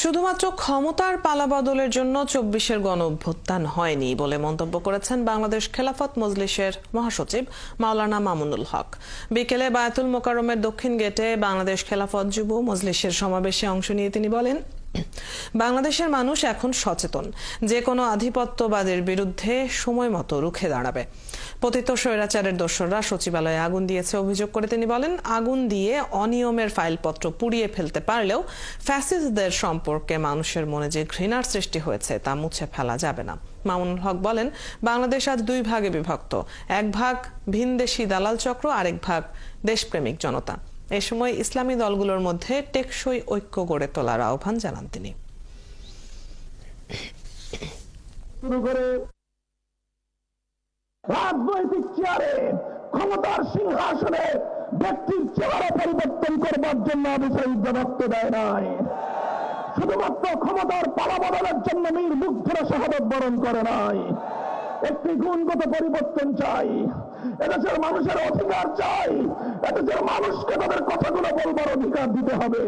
শুধুমাত্র ক্ষমতার পালাবদলের জন্য ২৪-এর গণঅভ্যুত্থান হয়নি বলে মন্তব্য করেছেন বাংলাদেশ খেলাফত মজলিসের মহাসচিব মাওলানা মামুনুল হক। বিকেলে বায়তুল মোকাররমের দক্ষিণ গেটে বাংলাদেশ খেলাফত যুব মজলিসের সমাবেশে অংশ নিয়ে তিনি বলেন, বাংলাদেশের মানুষ এখন সচেতন, যে কোনো আধিপত্যবাদের বিরুদ্ধে সময় মতো রুখে দাঁড়াবে। পতিত স্বৈরাচারের দোসররা সচিবালয়ে আগুন দিয়েছে অভিযোগ করে তিনি বলেন, আগুন দিয়ে অনিয়মের ফাইলপত্র পুড়িয়ে ফেলতে পারলেও ফ্যাসিস্টদের সম্পর্কে মানুষের মনে যে ঘৃণার সৃষ্টি হয়েছে তা মুছে ফেলা যাবে না। মামুনুল হক বলেন, বাংলাদেশ আজ দুই ভাগে বিভক্ত, এক ভাগ ভিনদেশি দালাল চক্র, আরেক ভাগ দেশপ্রেমিক জনতা। এ সময় ইসলামী দলগুলোর মধ্যে টেকসই ঐক্য গড়ে তোলার আহ্বান জানান তিনি। রাজনৈতিক চেয়ারে ক্ষমতার সিংহাসনে ব্যক্তির চেহারা পরিবর্তন করবার জন্য অবিচলিত রক্ত দেয় নাই, শুধুমাত্র ক্ষমতার পালাবদলের জন্য মীর মুগ্ধরা শাহাদত বরণ করে নাই। একটি গুণগত পরিবর্তন চাই, এদেশের মানুষের অধিকার চাই, এদেশের মানুষকে তাদের কথাগুলো বলবার অধিকার দিতে হবে।